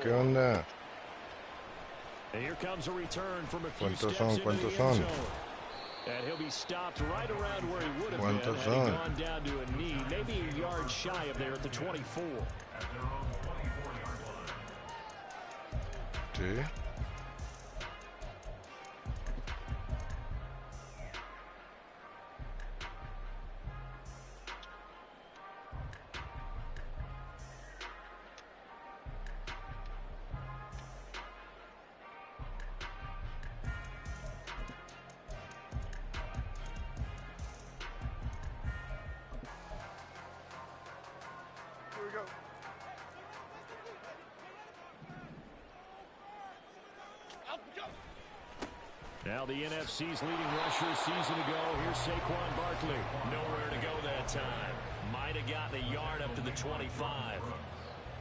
¿qué onda? And here comes a return from a few ¿Cuántos steps son? into ¿Cuántos the son? end zone. And he'll be stopped right around where he would have been had he gone down to a knee, maybe a yard shy of there at the 24. Sí. Now the NFC's leading rusher season ago. Here's Saquon Barkley. Nowhere to go that time. Might have gotten a yard up to the 25.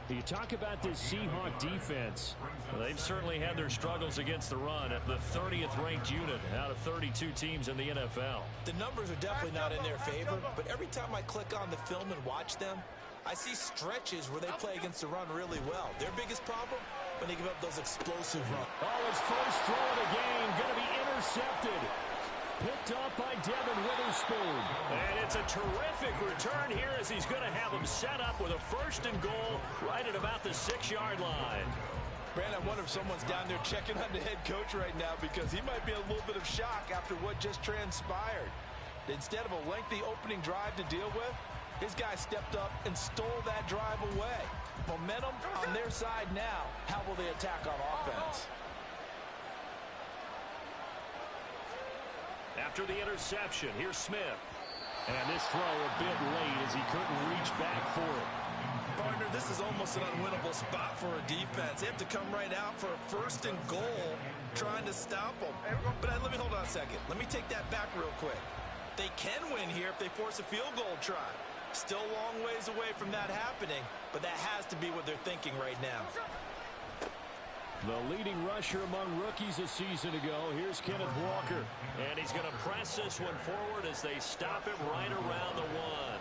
You talk about this Seahawk defense. Well, they've certainly had their struggles against the run at the 30th ranked unit out of 32 teams in the NFL. The numbers are definitely not in their favor, but every time I click on the film and watch them, I see stretches where they play against the run really well. Their biggest problem? When they give up those explosive runs. Oh, his first throw of the game going to be intercepted. Picked up by Devin Witherspoon. And it's a terrific return here as he's going to have him set up with a 1st and goal right at about the 6-yard line. Brandon, I wonder if someone's down there checking on the head coach right now because he might be in a little bit of shock after what just transpired. Instead of a lengthy opening drive to deal with, his guy stepped up and stole that drive away. Momentum on their side now. How will they attack on offense? After the interception, here's Smith. And this throw a bit late as he couldn't reach back for it. Partner, this is almost an unwinnable spot for a defense. They have to come right out for a 1st and goal trying to stop them. But let me hold on a second. Let me take that back real quick. They can win here if they force a field goal try. Still a long ways away from that happening, but that has to be what they're thinking right now. The leading rusher among rookies a season ago. Here's Kenneth Walker. And he's going to press this one forward as they stop him right around the 1.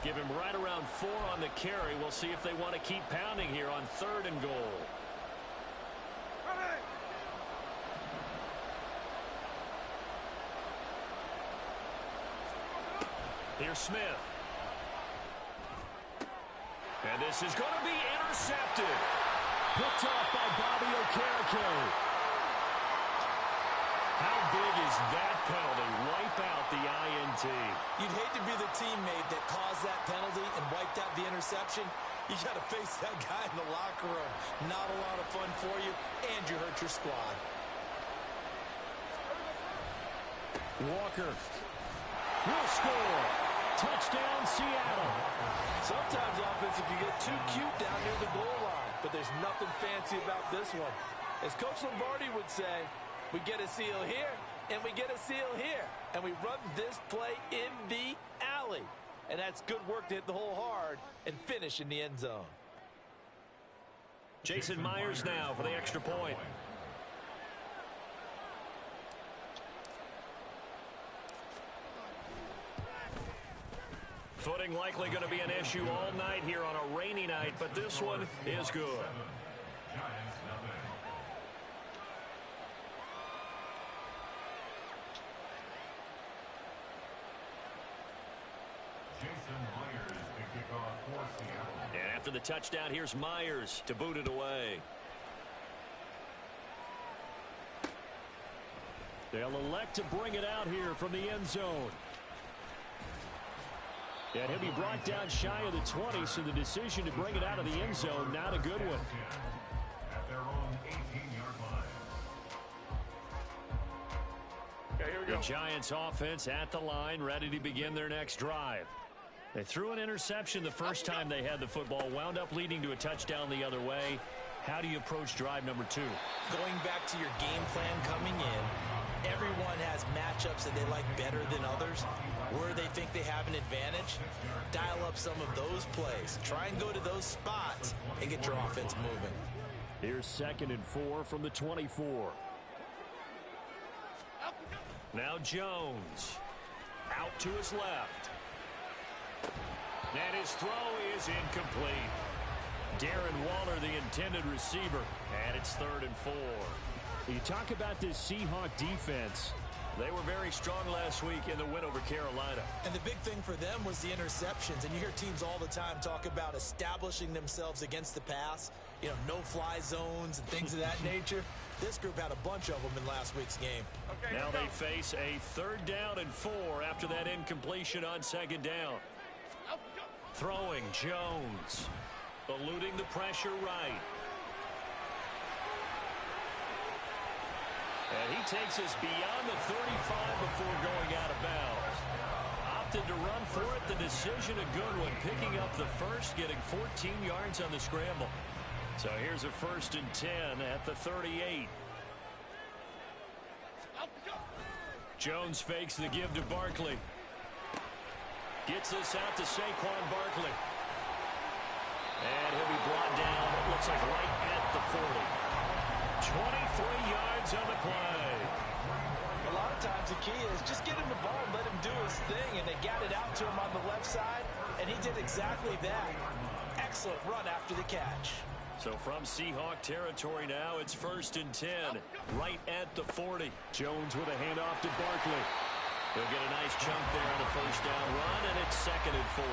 Give him right around 4 on the carry. We'll see if they want to keep pounding here on 3rd and goal. Here's Smith. And this is going to be intercepted. Picked off by Bobby Okereke. How big is that penalty? Wipe out the INT. You'd hate to be the teammate that caused that penalty and wiped out the interception. You got to face that guy in the locker room. Not a lot of fun for you, and you hurt your squad. Walker will score. Touchdown, Seattle. Sometimes offense can get too cute down near the goal line, but there's nothing fancy about this one. As Coach Lombardi would say, we get a seal here, and we get a seal here, and we run this play in the alley. And that's good work to hit the hole hard and finish in the end zone. Jason Myers now for the extra point. Footing likely going to be an issue all night here on a rainy night, but this one is good. And after the touchdown, here's Myers to boot it away. They'll elect to bring it out here from the end zone. And he'll be brought down shy of the 20, so the decision to bring it out of the end zone, not a good one. At their own 18-yard line. Okay, here we go. The Giants offense at the line, ready to begin their next drive. They threw an interception the first time they had the football, wound up leading to a touchdown the other way. How do you approach drive number 2? Going back to your game plan coming in, everyone has matchups that they like better than others. Where they think they have an advantage, dial up some of those plays. Try and go to those spots and get your offense moving. Here's 2nd and 4 from the 24. Now Jones out to his left. And his throw is incomplete. Darren Waller, the intended receiver, and it's 3rd and 4. You talk about this Seahawk defense. They were very strong last week in the win over Carolina. And the big thing for them was the interceptions. And you hear teams all the time talk about establishing themselves against the pass. You know, no-fly zones and things of that nature. This group had a bunch of them in last week's game. Okay, now they face a 3rd down and 4 after that incompletion on 2nd down. Throwing Jones. Eluding the pressure right. And he takes us beyond the 35 before going out of bounds. Opted to run for it. The decision a good one. Picking up the first, getting 14 yards on the scramble. So here's a 1st and 10 at the 38. Jones fakes the give to Barkley. Gets this out to Saquon Barkley. And he'll be brought down, it looks like right at the 40. 23 yards on the play. A lot of times the key is just get him the ball and let him do his thing, and they got it out to him on the left side, and he did exactly that. Excellent run after the catch. So from Seahawk territory now, it's 1st and 10, right at the 40. Jones with a handoff to Barkley. He'll get a nice chunk there on the 1st down run, and it's 2nd and 4.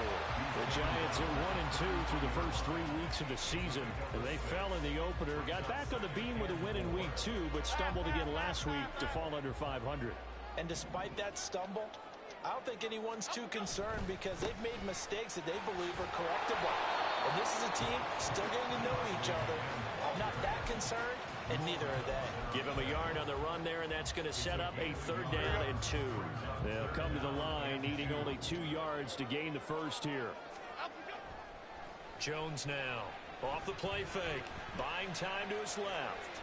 The Giants are 1-2 through the first 3 weeks of the season. They fell in the opener, got back on the beam with a win in week 2, but stumbled again last week to fall under 500. And despite that stumble, I don't think anyone's too concerned because they've made mistakes that they believe are correctable. And this is a team still getting to know each other. I'm not that concerned, and neither are they. Give him a yard on the run there, and that's going to set up a 3rd down and 2. They'll come to the line, needing only 2 yards to gain the first here. Jones now, off the play fake, buying time to his left.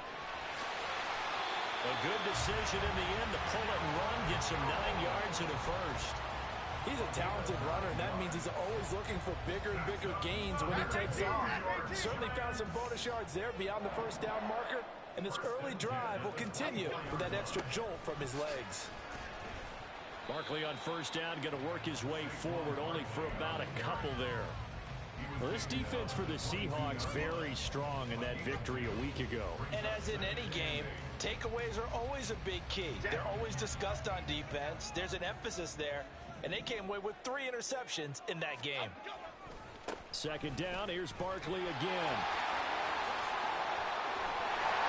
A good decision in the end to pull it and run, gets him 9 yards in a first. He's a talented runner, and that means he's always looking for bigger and bigger gains when he takes off. Certainly found some bonus yards there beyond the 1st down marker, and this early drive will continue with that extra jolt from his legs. Barkley on 1st down, going to work his way forward, only for about a couple there. Well, this defense for the Seahawks very strong in that victory a week ago. And as in any game, takeaways are always a big key. They're always discussed on defense. There's an emphasis there. And they came away with 3 interceptions in that game. 2nd down, here's Barkley again.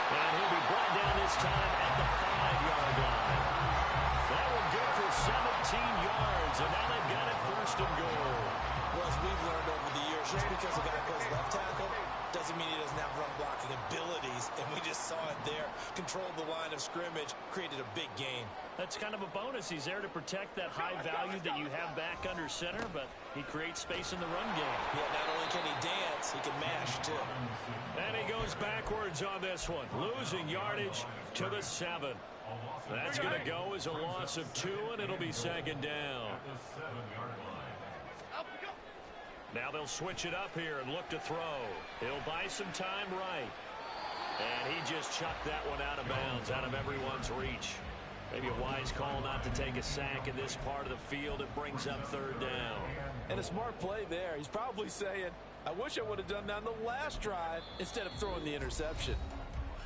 And he'll be brought down this time at the 5-yard line. That one good for 17 yards, and now they've got it 1st and goal. Well, as we've learned over the years, just because a guy plays left tackle doesn't mean he doesn't have run blocking abilities, and we just saw it there. Controlled the line of scrimmage, created a big gain. That's kind of a bonus. He's there to protect that high value that you have back under center, but he creates space in the run game. Yeah, not only can he dance, he can mash, too. And he goes backwards on this one, losing yardage to the 7. That's going to go as a loss of 2, and it'll be 2nd down. Now they'll switch it up here and look to throw. He'll buy some time right. And he just chucked that one out of bounds, out of everyone's reach. Maybe a wise call not to take a sack in this part of the field. It brings up 3rd down. And a smart play there. He's probably saying, I wish I would have done that on the last drive instead of throwing the interception.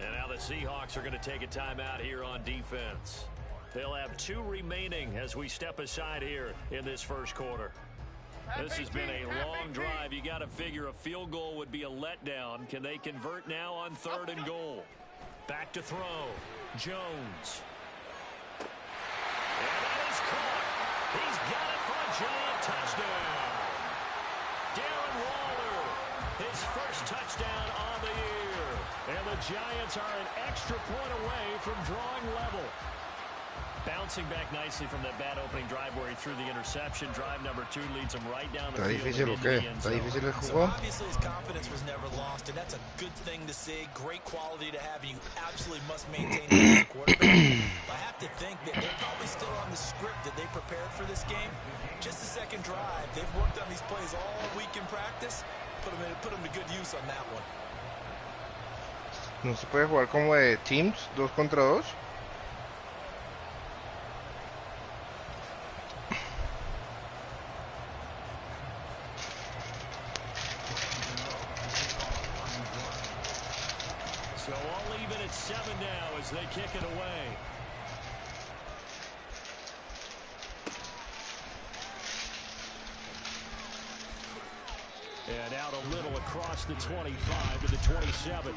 And now the Seahawks are going to take a timeout here on defense. They'll have 2 remaining as we step aside here in this first quarter. This has been a long drive. You got to figure a field goal would be a letdown. Can they convert now on 3rd and goal? Back to throw. Jones. And that is caught. He's got it for a giant touchdown. Darren Waller, his first touchdown on the year. And the Giants are an extra point away from drawing level. Bouncing back nicely from that bad opening drive where he threw the interception. Drive number 2 leads him right down the field. ¿Está difícil o qué? ¿Está difícil el So juego? obviously his confidence was never lost, and that's a good thing to see. Great quality to have. You absolutely must maintain that as a quarterback. I have to think that they're probably still on the script that they prepared for this game. Just the second drive. They've worked on these plays all week in practice. Put them to good use on that one. ¿No se puede jugar como de teams, 2 contra 2? So all even at 7 now as they kick it away. And out a little across the 25 to the 27.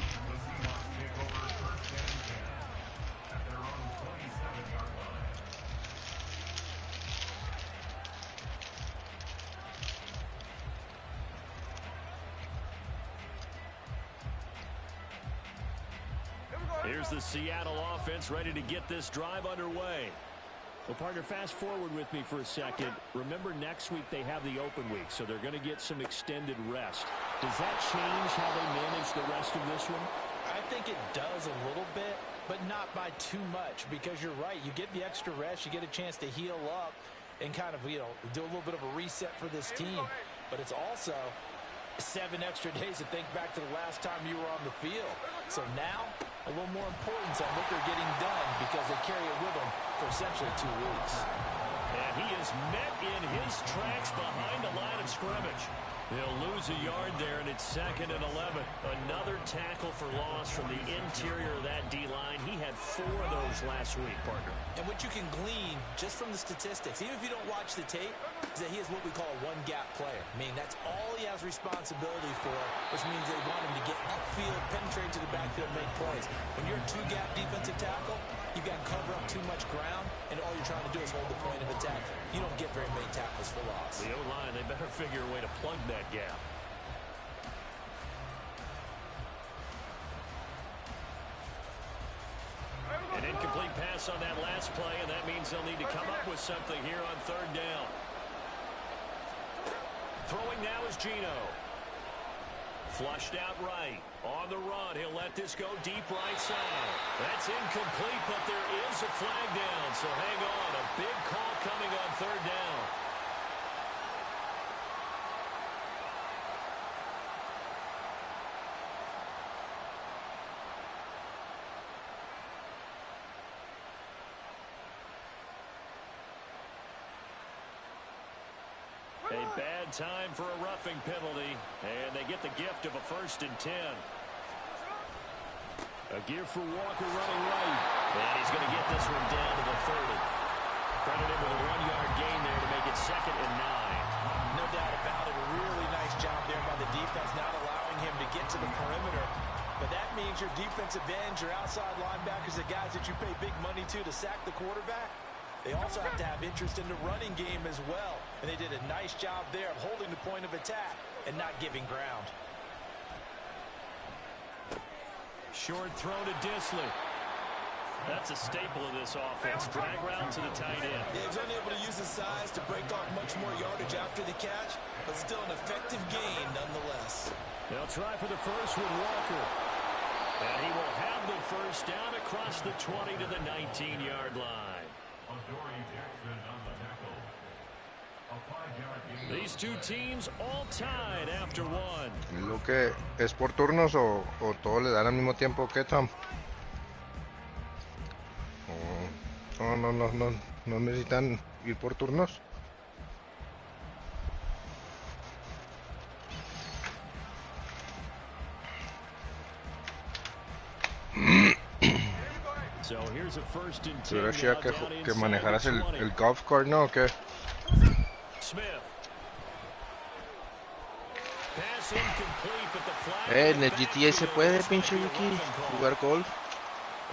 Here's the Seattle offense ready to get this drive underway. Well, partner, fast forward with me for a second. Remember, next week they have the open week, so they're going to get some extended rest. Does that change how they manage the rest of this one? I think it does a little bit, but not by too much, because you're right. You get the extra rest, you get a chance to heal up and kind of, do a little bit of a reset for this team. But it's also 7 extra days to think back to the last time you were on the field. So now, a little more importance on what they're getting done because they carry it with them for essentially 2 weeks. And he is met in his tracks behind the line of scrimmage. He'll lose a yard there, and it's 2nd and 11. Another tackle for loss from the interior of that D-line. He had 4 of those last week, partner. And what you can glean just from the statistics, even if you don't watch the tape, is that he is what we call a one-gap player. I mean, that's all he has responsibility for, which means they want him to get upfield, penetrate to the backfield, make plays. When you're a 2-gap defensive tackle, you've got to cover up too much ground, and all you're trying to do is hold the point of attack. You don't get very many tackles for loss. The O-line, they better figure a way to plug that gap. An incomplete pass on that last play, and that means they'll need to come up with something here on 3rd down. Throwing now is Gino. Flushed out right. On the run, he'll let this go deep right side. That's incomplete, but there is a flag down, so hang on. A big call coming on 3rd down. A bad time for a roughing penalty, and they get the gift of a 1st and 10. A give for Walker running right, and he's going to get this one down to the 30. Credit him with a 1-yard gain there to make it 2nd and 9. No doubt about it. A really nice job there by the defense, not allowing him to get to the perimeter. But that means your defensive ends, your outside linebackers, the guys that you pay big money to sack the quarterback, they also have to have interest in the running game as well. And they did a nice job there of holding the point of attack and not giving ground. Short throw to Disley. That's a staple of this offense. Drag route to the tight end. Yeah, he's unable to use his size to break off much more yardage after the catch, but still an effective gain nonetheless. They'll try for the first with Walker. And he will have the 1st down across the 20 to the 19-yard line. These two teams all tied after 1. Lo que es por turnos o todos le dan al mismo tiempo, ¿qué, Tom? No necesitan ir por turnos. So here's a 1st and 10. Pero decía que manejaras el golf cart, ¿no? ¿O qué? Smith. Pass incomplete, but the flag En el GTA se puede, pinche Yuki, jugar golf.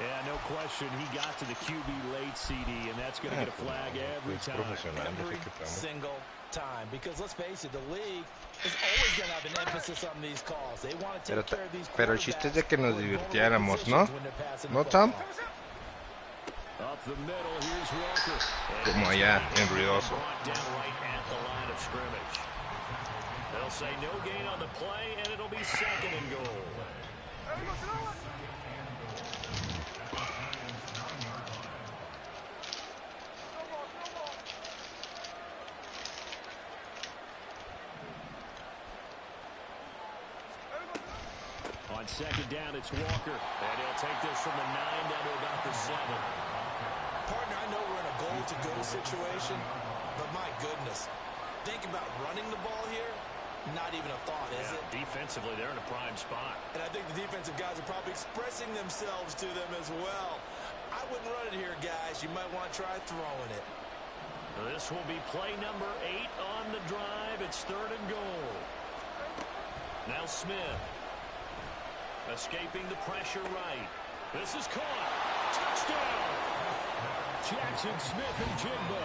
Yeah, no question. He got to the QB late, CD, and that's going to get a flag every time. Every single time. Because let's face it, the league is always going to have an emphasis on these calls. They want to take care of these pero el chiste es de que nos divirtiéramos, ¿no? ¿No, Tom? Up the middle, here's Walker. Como allá en Ruidoso. They'll say no gain on the play, and it'll be 2nd and goal. On 2nd down, it's Walker, and he'll take this from the 9 down to about the 7. Partner, I know we're in a goal-to-go situation, but my goodness, think about running the ball here. Not even a thought, is it? Defensively, they're in a prime spot. And I think the defensive guys are probably expressing themselves to them as well. I wouldn't run it here, guys. You might want to try throwing it. This will be play number 8 on the drive. It's 3rd and goal. Now Smith. Escaping the pressure right. This is caught. Touchdown! Jackson Smith-Njigba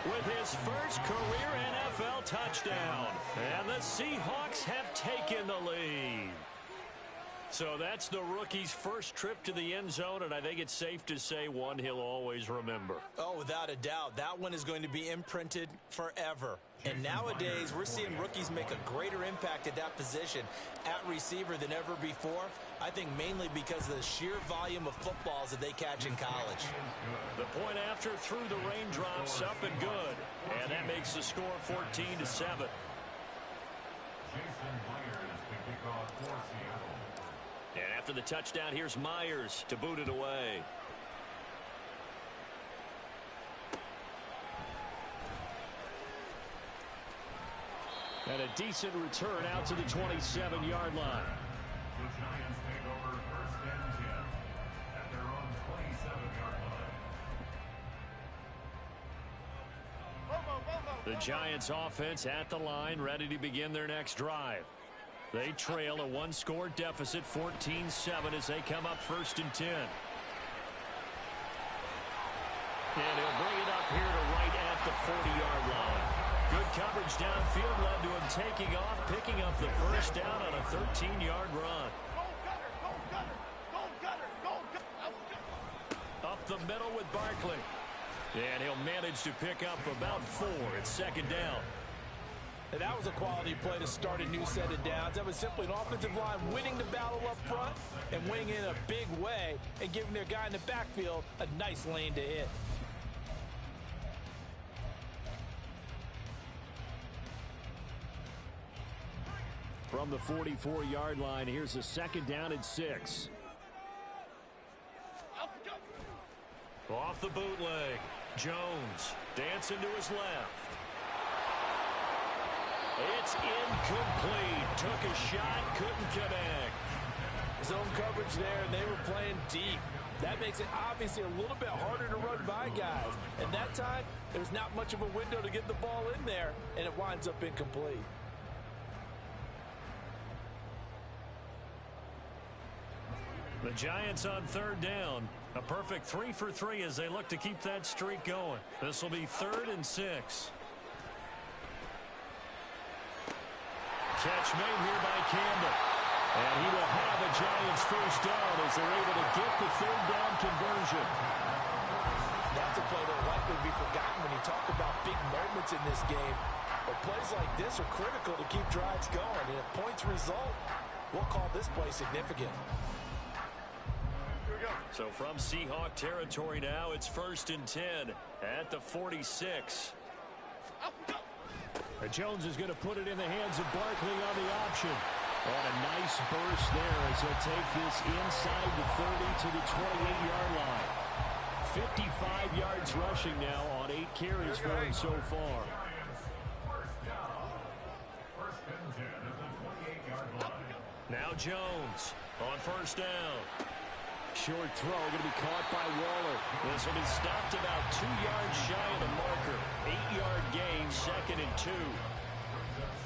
with his first career NFL touchdown. And the Seahawks have taken the lead. So that's the rookie's first trip to the end zone, and I think it's safe to say one he'll always remember. Oh, without a doubt. That one is going to be imprinted forever. And nowadays, we're seeing rookies make a greater impact at that position at receiver than ever before. I think mainly because of the sheer volume of footballs that they catch in college. The point after through the raindrops, up and good. And that makes the score 14-7. Jason Myers to kick off for Seattle. And after the touchdown, here's Myers to boot it away. And a decent return out to the 27-yard line. The Giants take over 1st and 10 at their own 27-yard line. The Giants offense at the line, ready to begin their next drive. They trail a one-score deficit, 14-7, as they come up 1st and 10. And he'll bring it up here to right at the 40-yard line. Good coverage downfield led to him taking off, picking up the first down on a 13-yard run. Up the middle with Barkley. And he'll manage to pick up about 4 at 2nd down. And that was a quality play to start a new set of downs. That was simply an offensive line winning the battle up front and winning in a big way and giving their guy in the backfield a nice lane to hit. From the 44-yard line, here's a 2nd down and 6. Off the bootleg. Jones dancing to his left. It's incomplete. Took a shot, couldn't connect. Zone coverage there, and they were playing deep. That makes it obviously a little bit harder to run by guys. And that time, there's not much of a window to get the ball in there, and it winds up incomplete. The Giants on 3rd down. A perfect 3 for 3 as they look to keep that streak going. This will be 3rd and 6. Catch made here by Campbell. And he will have a Giants first down as they're able to get the 3rd down conversion. That's a play that will likely be forgotten when you talk about big moments in this game. But plays like this are critical to keep drives going. And if points result, we'll call this play significant. So from Seahawk territory now, it's 1st and 10 at the 46. Jones is going to put it in the hands of Barkley on the option. And a nice burst there as he'll take this inside the 30 to the 28-yard line. 55 yards rushing now on 8 carries for him so far. First down. 1st and 10 at the 28-yard line. Now Jones on 1st down. Short throw going to be caught by Waller. This will be stopped about 2 yards shy of the marker. 8-yard gain, 2nd and 2.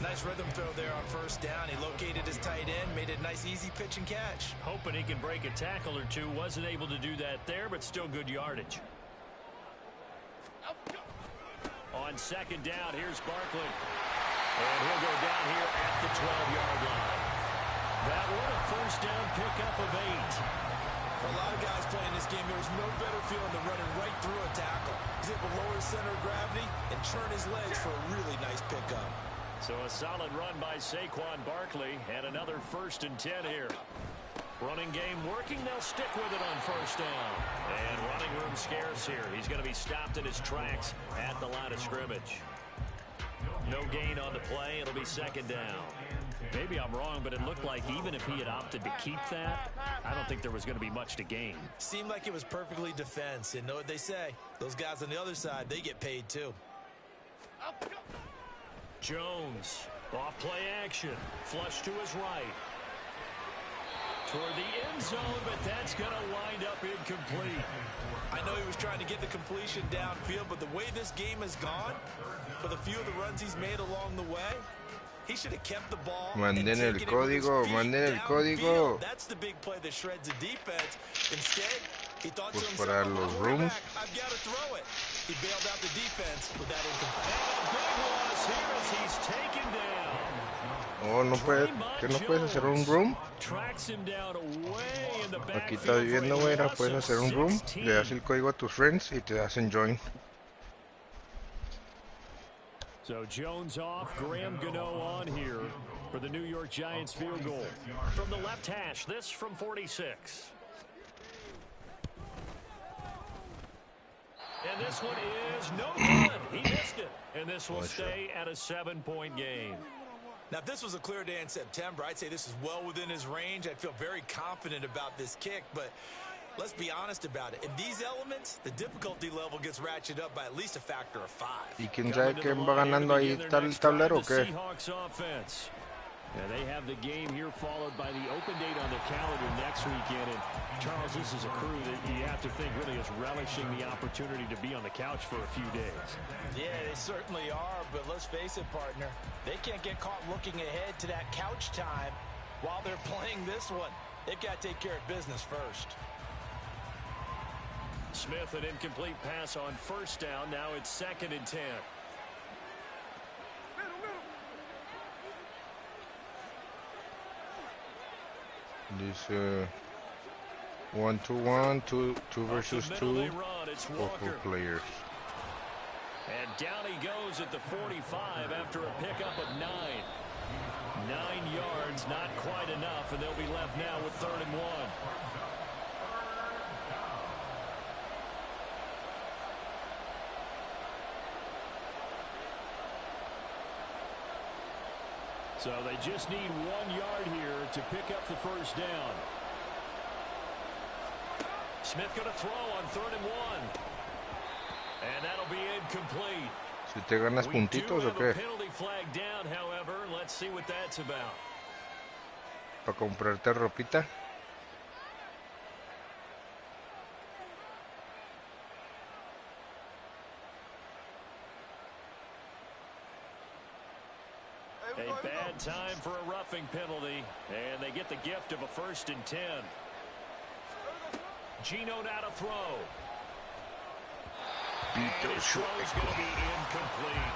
Nice rhythm throw there on 1st down. He located his tight end, made a nice easy pitch and catch. Hoping he can break a tackle or two. Wasn't able to do that there, but still good yardage. On 2nd down, here's Barkley. And he'll go down here at the 12-yard line. That one a 1st down pickup of 8. For a lot of guys playing this game, there's no better feeling than running right through a tackle. He's able to lower his center of gravity and churn his legs for a really nice pickup. So a solid run by Saquon Barkley and another 1st and 10 here. Running game working. They'll stick with it on 1st down. And running room scarce here. He's going to be stopped in his tracks at the line of scrimmage. No gain on the play. It'll be 2nd down. Maybe I'm wrong, but it looked like even if he had opted to keep that, I don't think there was going to be much to gain. Seemed like it was perfectly defense. And know what they say. Those guys on the other side, they get paid too. Jones Off play action. Flush to his right. Toward the end zone, but that's going to wind up incomplete. I know he was trying to get the completion downfield, but the way this game has gone, for the few of the runs he's made along the way, he should have kept the ball. Manden el código, manden el código. That's the big play that shreds the defense. Instead, he thought to Pues himself, para los rooms. I've got to throw it. He bailed out the defense with that incomplete. Big loss here as he's taken down. Oh, no puedes, ¿que no puedes hacer un room? Tracks him down away in the Aquí está viendo, güey, ahora puedes hacer un room, le das el código a tus friends y te hacen join. So Jones off, Graham Gano on here for the New York Giants field goal. From the left hash, this from 46. And this one is no good. He missed it. And this will stay at a 7-point game. Now, if this was a clear day in September, I'd say this is well within his range. I'd feel very confident about this kick, but let's be honest about it. In these elements, the difficulty level gets ratcheted up by at least a factor of 5. ¿Y quién sabe quién va ganando ahí el tablero o qué? Yeah, they have the game here followed by the open date on the calendar next weekend. And Charles, this is a crew that you have to think really is relishing the opportunity to be on the couch for a few days. Yeah, they certainly are, but let's face it, partner. They can't get caught looking ahead to that couch time while they're playing this one. They've got to take care of business first. Smith, an incomplete pass on first down. Now it's 2nd and 10. This 1-2-1, two versus two, four players. And down he goes at the 45 after a pickup of 9. 9 yards, not quite enough, and they'll be left now with 3rd and 1. So they just need 1 yard here to pick up the first down. Smith going to throw on 3rd and 1. And that'll be incomplete. ¿Si te ganas puntitos o qué? Penalty flag down, however. Let's see what that's about. ¿Para comprarte ropita? A bad time for a roughing penalty, and they get the gift of a 1st and 10. Gino now to throw. And his throw's going to be incomplete.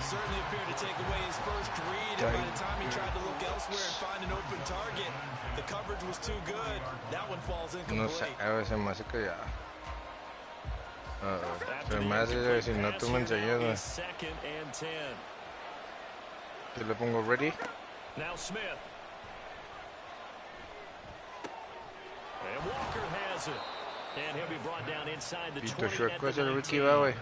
Certainly appeared to take away his first read, and by the time he tried to look elsewhere and find an open target, the coverage was too good. That one falls incomplete. No sé, a veces me hace que ya. Se me hace, si no tú me enseñas. 2nd and 10. Yo le pongo ready. Now Smith. And Walker has it. And he'll be brought down inside the 20 at the 19.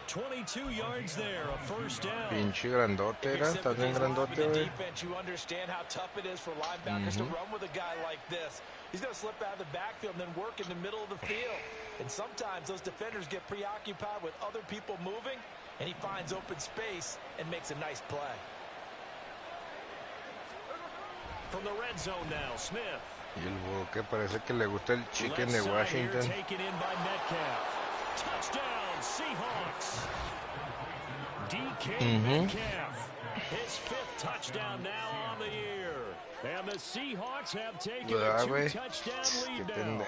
22 yards there, a 1st down. Pinche grandote era, estás bien grandote, güey. You understand how tough it is for linebackers to run with a guy like this. He's going to slip out of the backfield and then work in the middle of the field. And sometimes those defenders get preoccupied with other people moving, and he finds open space and makes a nice play. From the red zone now, Smith. Y el boque parece que le gusta el chicken de Washington. Taken in by Metcalf. Touchdown, Seahawks. DK Metcalf. His 5th touchdown now on the year. And the Seahawks have taken a 2-touchdown lead now.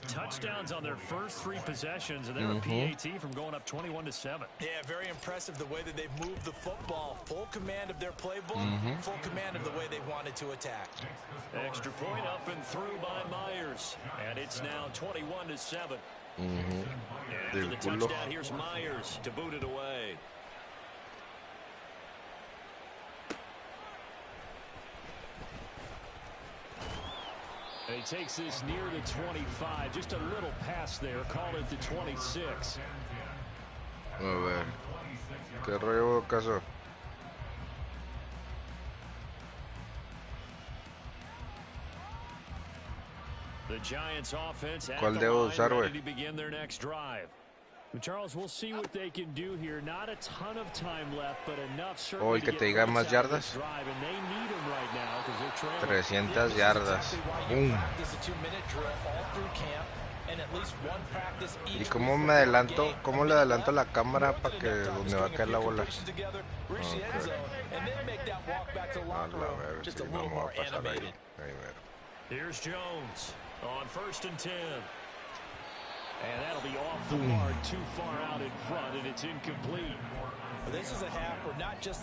Touchdowns on their first 3 possessions, and they're a PAT from going up 21-7. Yeah, very impressive the way that they've moved the football. Full command of their playbook, full command of the way they wanted to attack. Extra point up and through by Myers, and it's now 21-7. And after the touchdown, here's Myers to boot it away. And he takes this near the 25. Just a little pass there. Call it the 26. A ver. ¿Qué rollo, caso? The Giants offense at ¿Cuál the debo line, usar, ready güey? to begin their next drive. Charles, we'll see what they can do here. Not a ton of time left, but enough O certainly el que to te get diga points más out of yardas. this drive, and they need them right now because they're trailing. 300 yardas. Boom. ¿Y cómo me adelanto? ¿Cómo le adelanto la cámara para que donde va a caer la bola? Okay. A la ver, si no me va a pasar ahí. Here's Jones on 1st and 10. And that'll be off the mark, too far out in front, and it's incomplete.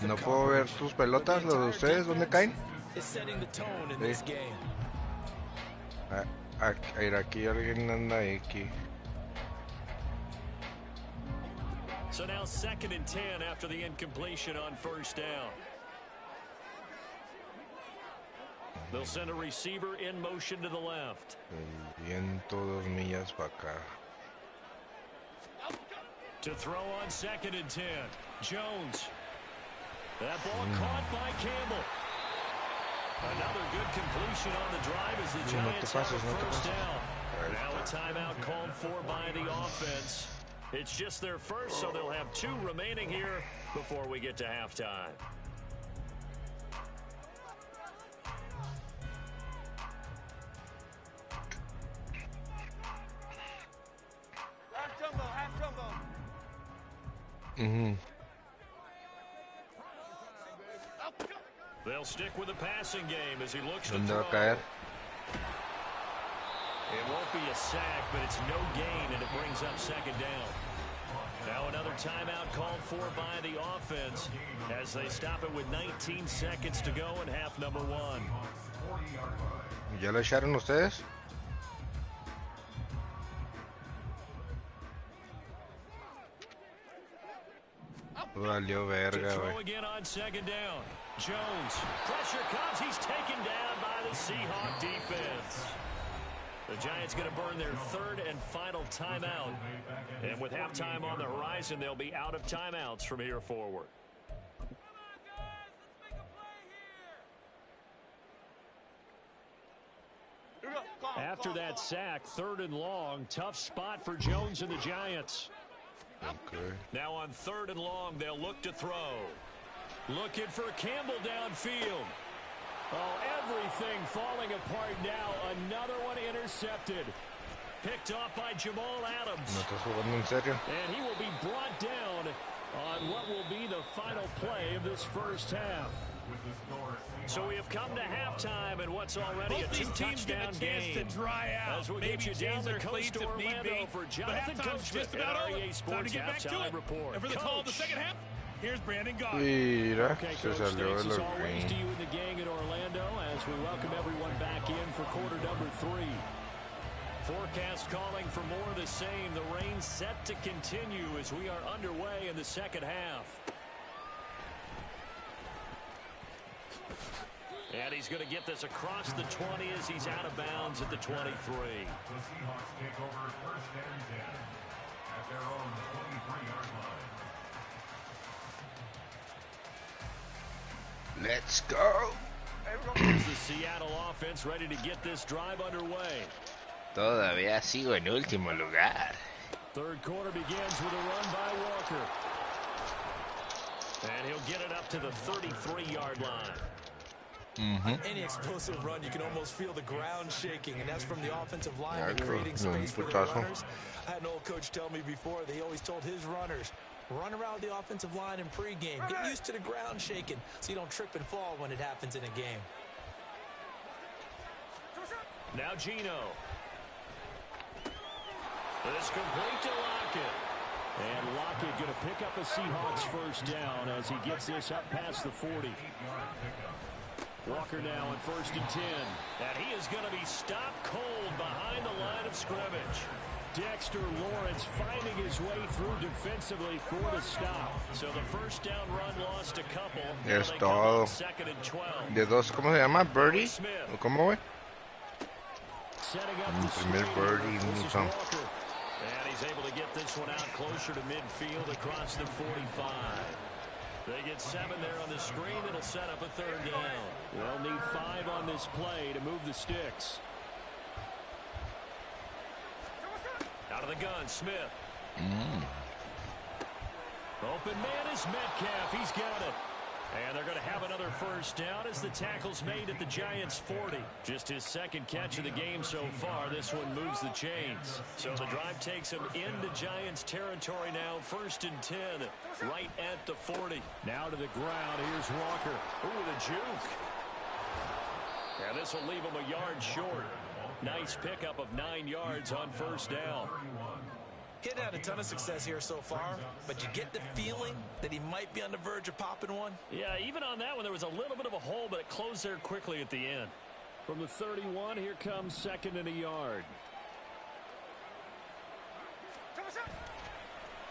No puedo ver tus pelotas, los de ustedes, ¿dónde caen? Sí. Aquí alguien anda aquí. So now 2nd and 10 after the incompletion on 1st down. They'll send a receiver in motion to the left. El viento 2 millas para acá. To throw on 2nd and 10. Jones. That ball caught by Campbell. Another good completion on the drive as the Giants have a 1st down. Now a timeout called for by the offense. It's just their first, so they'll have 2 remaining here before we get to halftime. They'll stick with the passing game as he looks to ¿Dónde throw. va a caer? It won't be a sack, but it's no gain, and it brings up 2nd down. Now another timeout called for by the offense as they stop it with 19 seconds to go in half number 1. ¿Ya lo echaron ustedes? Valió verga, Throw güey. again on 2nd down. Jones, pressure comes. He's taken down by the Seahawk defense. The Giants going to burn their 3rd and final timeout. And with halftime on the horizon, they'll be out of timeouts from here forward. After that sack, 3rd and long, tough spot for Jones and the Giants. Okay. Now on 3rd and long, they'll look to throw. Looking for Campbell downfield. Oh, everything falling apart now. Another one intercepted. Picked off by Jamal Adams. ¿No estás jugando en serio? And he will be brought down on what will be the final play of this first half. So we have come to halftime and what's already Both a 2-touchdown game. To dry out. As we'll Maybe get you down change the their coast cleats to if need Orlando be. for But Jonathan halftime's Coach just at about over. REA Time Sports to get back to Halftime it. Report. And for the call of the second half, here's Brandon Goff. Mira, Okay, se Coach, salió thanks de as los always to green. you and the gang in Orlando as we welcome everyone back in for quarter number 3. Forecast calling for more of the same. The rain set to continue as we are underway in the second half. And he's going to get this across the 20 as he's out of bounds at the 23. The Seahawks take over 1st and 10 at their own 23-yard line. Let's go. Here's the Seattle offense ready to get this drive underway. Todavía sigo en último lugar. 3rd quarter begins with a run by Walker. And he'll get it up to the 33-yard line. Any explosive run, you can almost feel the ground shaking, and that's from the offensive line Yeah, and creating no, space for the putazo. runners. I had an old coach tell me before, they always told his runners, run around the offensive line in pregame. Get used to the ground shaking so you don't trip and fall when it happens in a game. Now Gino. This complete to Lockett. And Lockett going to pick up a Seahawks 1st down as he gets this up past the 40. Walker now on 1st and 10. And he is going to be stopped cold behind the line of scrimmage. Dexter Lawrence finding his way through defensively for the stop. So the 1st down run lost a couple. Es todo. 2nd and 12. De dos, ¿cómo se llama? ¿Birdie? ¿O cómo, güey? Setting up the Primer screen. birdie, This is mucho. Walker. And he's able to get this one out closer to midfield across the 45. They get 7 there on the screen. It'll set up a 3rd down. They'll need 5 on this play to move the sticks. Out of the gun, Smith. Open man is Metcalf. He's got it. And they're going to have another first down as the tackle's made at the Giants' 40. Just his second catch of the game so far. This one moves the chains. So the drive takes him into Giants territory now. 1st and 10, right at the 40. Now to the ground. Here's Walker. Ooh, the juke. And this will leave him a yard short. Nice pickup of 9 yards on first down. He's had a ton of success here so far, but you get the feeling that he might be on the verge of popping one. Yeah, even on that one, there was a little bit of a hole, but it closed there quickly at the end. From the 31, here comes 2nd and a yard.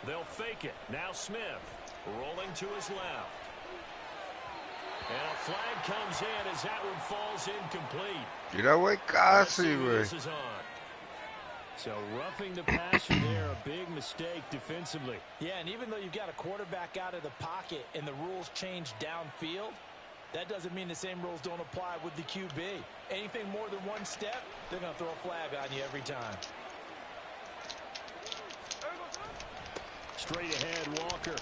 They'll fake it. Now Smith rolling to his left. And a flag comes in as that one falls incomplete. Mira, güey, casi, güey. This is on. So roughing the passer there, a big mistake defensively. Yeah, and even though you've got a quarterback out of the pocket and the rules change downfield, that doesn't mean the same rules don't apply with the QB. Anything more than one step, they're going to throw a flag on you every time. Straight ahead, Walker.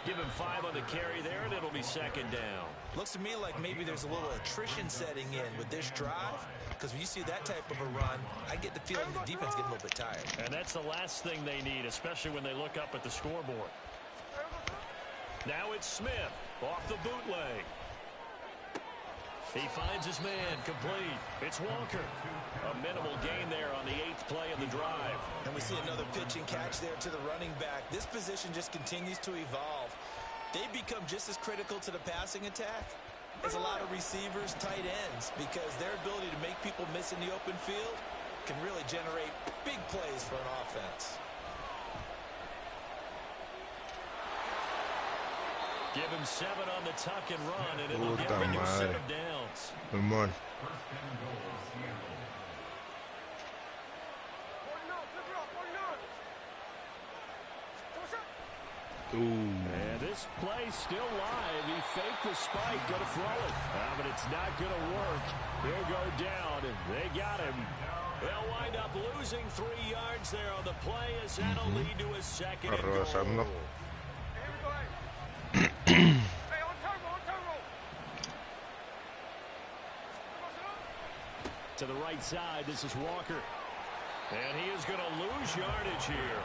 Give him 5 on the carry there, and it'll be 2nd down. Looks to me like maybe there's a little attrition setting in with this drive, because when you see that type of a run, I get the feeling the defense getting a little bit tired. And that's the last thing they need, especially when they look up at the scoreboard. Now it's Smith off the bootleg. He finds his man, complete. It's Walker. A minimal gain there on the 8th play of the drive. And we see another pitch and catch there to the running back. This position just continues to evolve. They become just as critical to the passing attack as a lot of receivers, tight ends, because their ability to make people miss in the open field can really generate big plays for an offense. Give him 7 on the tuck and run, and it'll get rid of a set of downs. Come on. And this play's still live. He faked the spike, going to throw it. But it's not going to work. He'll go down. They got him. They'll wind up losing 3 yards there on the play as that'll lead to a 2nd and goal. To the right side, this is Walker. And he is going to lose yardage here.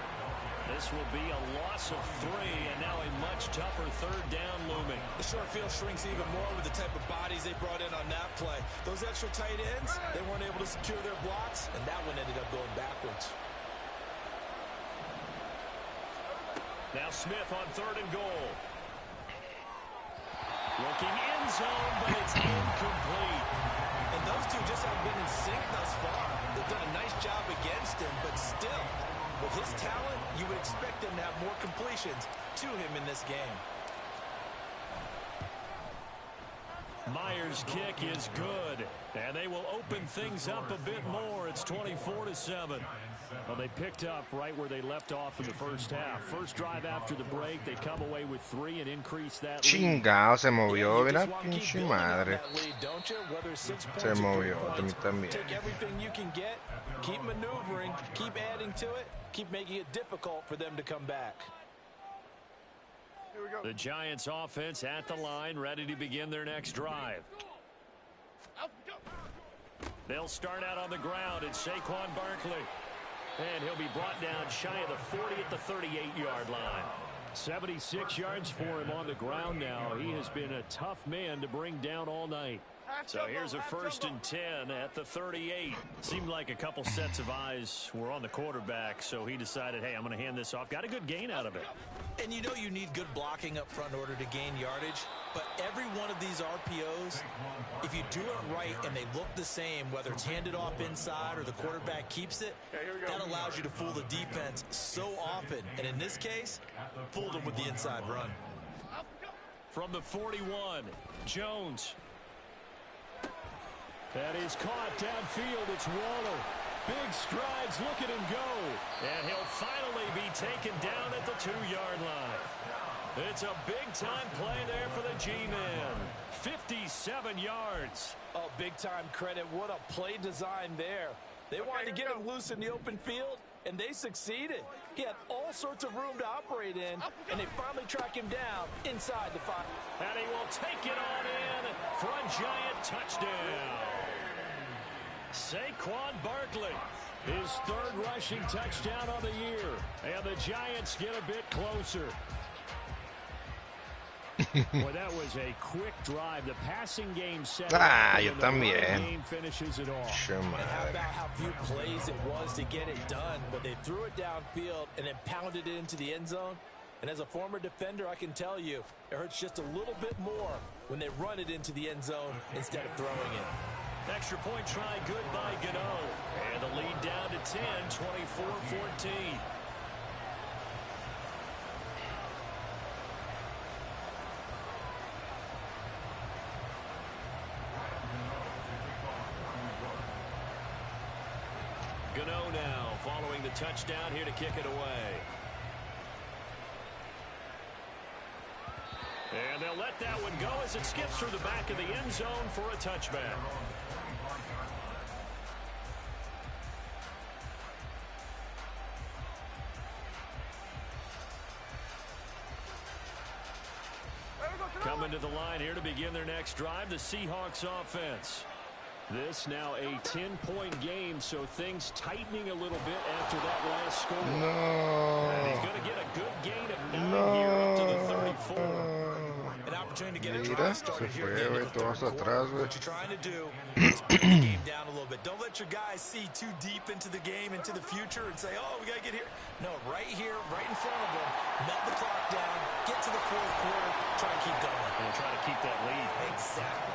This will be a loss of 3, and now a much tougher 3rd down looming. The short field shrinks even more with the type of bodies they brought in on that play. Those extra tight ends, they weren't able to secure their blocks, and that one ended up going backwards. Now Smith on 3rd and goal. Looking end zone, but it's incomplete. And those two just haven't been in sync thus far. They've done a nice job against him, but still, with his talent, you would expect them to have more completions to him in this game. Myers' kick is good, and they will open things up a bit more. It's 24-7. Well, they picked up right where they left off in the first half. First drive after the break, they come away with 3 and increase that lead. Chingado, se movió, mira, pinche madre. Se movió, a mí también. Take everything you can get, keep maneuvering, keep adding to it, keep making it difficult for them to come back. The Giants offense at the line, ready to begin their next drive. They'll start out on the ground. It's Saquon Barkley. And he'll be brought down shy of the 40 at the 38-yard line. 76 yards for him on the ground now. He has been a tough man to bring down all night. So here's a 1st and 10 at the 38. Seemed like a couple sets of eyes were on the quarterback, so he decided, hey, I'm going to hand this off. Got a good gain out of it. And you know you need good blocking up front in order to gain yardage, but every one of these RPOs, if you do it right and they look the same, whether it's handed off inside or the quarterback keeps it, that allows you to fool the defense so often. And in this case, fooled them with the inside run. From the 41, Jones. That is caught downfield. It's Waller. Big strides. Look at him go. And he'll finally be taken down at the 2-yard line. It's a big-time play there for the G-Man. 57 yards. Oh, big-time credit. What a play design there. They wanted to get him loose in the open field. and they succeeded. He had all sorts of room to operate in, and they finally track him down inside the 5. And he will take it on in for a giant touchdown. Saquon Barkley, his 3rd rushing touchdown on the year. And the Giants get a bit closer. Well, that was a quick drive. The passing game set yo también. Game finishes it off. And how about how few plays it was to get it done, but they threw it downfield and then pounded it into the end zone. And as a former defender, I can tell you, it hurts just a little bit more when they run it into the end zone instead of throwing it. Extra point try good by Gano. And the lead down to 10, 24-14. Gano now following the touchdown here to kick it away. And they'll let that one go as it skips through the back of the end zone for a touchback. Coming to the line here to begin their next drive, the Seahawks offense. This now a 10-point game, so things tightening a little bit after that last score. No. And he's going to get a good gain of 9 here up to the 34. An opportunity to get a Mira, drive se started here fue, at the end güey, of the todos third quarter. atrás, güey. What you're trying to do is bring the game down a little bit. Don't let your guys see too deep into the game, into the future, and say, oh, we got to get here. No, right here, right in front of them, melt the clock down, get to the fourth quarter, try to keep going. And try to keep that lead. Exactly.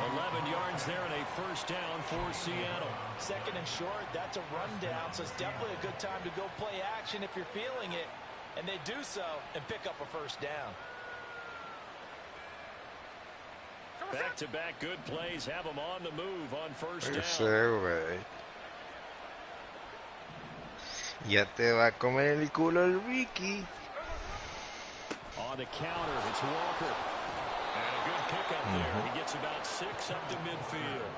11 yards there and a first down for Seattle. Second and short, that's a rundown, so it's definitely a good time to go play action if you're feeling it. And they do so and pick up a first down. Back-to-back good plays have them on the move on first Yo down. sé, güey. Ya te va a comer el culo el Ricky. On the counter, it's Walker. And a good pickup there. He gets about 6 up to midfield.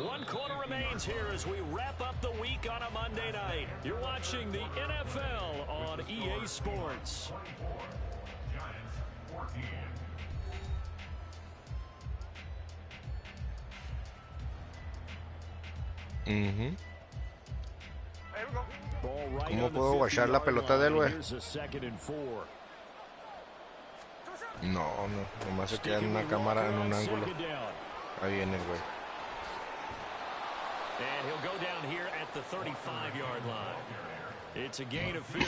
1 quarter remains here as we wrap up the week on a Monday night. You're watching the NFL on EA Sports. ¿Cómo puedo guachar la pelota de él, güey? No, nomás se queda en una cámara en un ángulo. Ahí viene el güey. And he'll go down here at the 35-yard line. It's a gain of 15,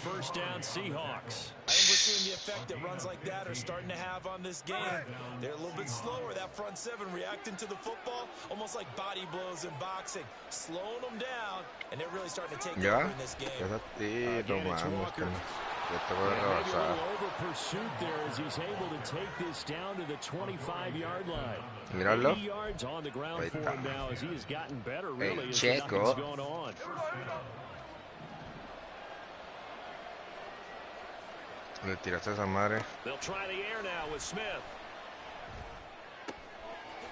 first down Seahawks. I think we're seeing the effect that runs like that are starting to have on this game. They're a little bit slower, that front seven reacting to the football, almost like body blows in boxing, slowing them down, and they're really starting to take over in this game. Quédate, no mames, que no. Ya te voy a Maybe a rebasar. little over pursuit there as he's able to take this down to the 25-yard line. Míralo. 80 yards on the ground Ahí for está. him now as he has gotten better Hey, really as Checo. nothing's going on. Le tiraste esa madre. They'll try the air now with Smith.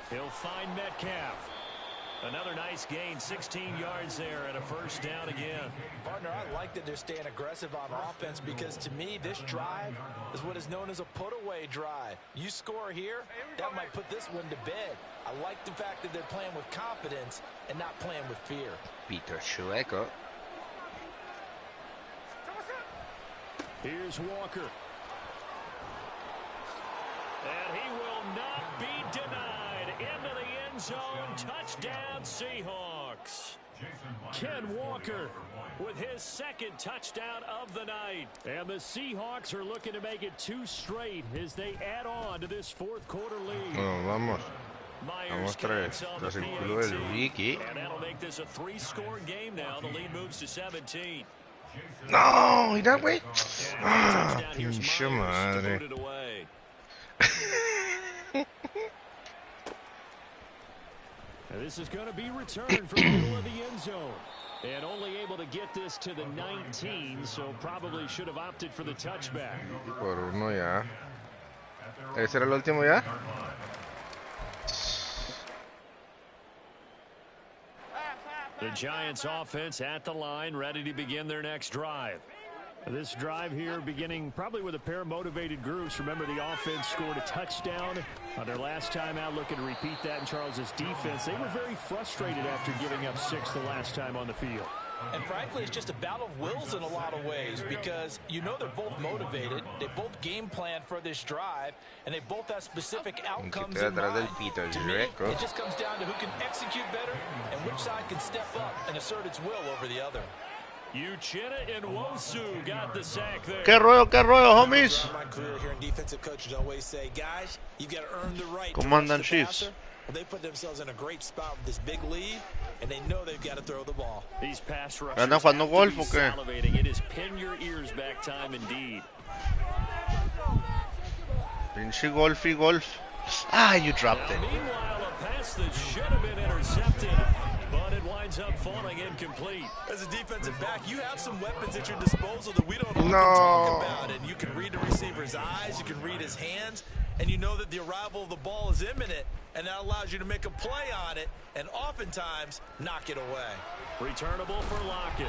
He'll find Metcalf. Another nice gain, 16 yards there and a first down again. Partner, I like that they're staying aggressive on offense because to me, this drive is what is known as a put-away drive. You score here, that might put this one to bed. I like the fact that they're playing with confidence and not playing with fear. Peter Chueco. Here's Walker. And he will not be denied. Into the end zone. Touchdown, Seahawks. Ken Walker with his second touchdown of the night. And the Seahawks are looking to make it 2 straight as they add on to this fourth quarter lead. Bueno, vamos. Myers tras el culo del Ricky. And that'll make this a 3-score game now. The lead moves to 17. No, mira, güey. Ah, pinche madre. This is going to be returned from the middle of the end zone. And only able to get this to the 19, so probably should have opted for the touchback. Por uno ya. ¿Ese era el último ya? The Giants offense at the line, ready to begin their next drive. This drive here beginning probably with a pair of motivated groups. Remember, the offense scored a touchdown on their last time out, looking to repeat that in Charles's defense. They were very frustrated after giving up 6 the last time on the field. And frankly, it's just a battle of wills in a lot of ways, because you know they're both motivated, they both game plan for this drive, and they both have specific outcomes in mind. To me, it just comes down to who can execute better and which side can step up and assert its will over the other. Uchenna and Wosu got the sack there. ¿Qué rollo, homies? My career here in defensive coaches always say, guys, you got to earn the right. ¿Cómo andan, Chiefs? Well, they put themselves in a great spot with this big lead, and they know they've got to throw the ball. These pass rushers ¿Andan jugando golf o qué? salivating. It is pin your ears back time indeed. Pinche golf. Ah, you dropped it. Meanwhile, a pass that should have been intercepted, but it winds up falling incomplete. As a defensive back, you have some weapons at your disposal that we don't often talk about. And you can read the receiver's eyes, you can read his hands, and you know that the arrival of the ball is imminent, and that allows you to make a play on it and oftentimes knock it away. Returnable for Lockett.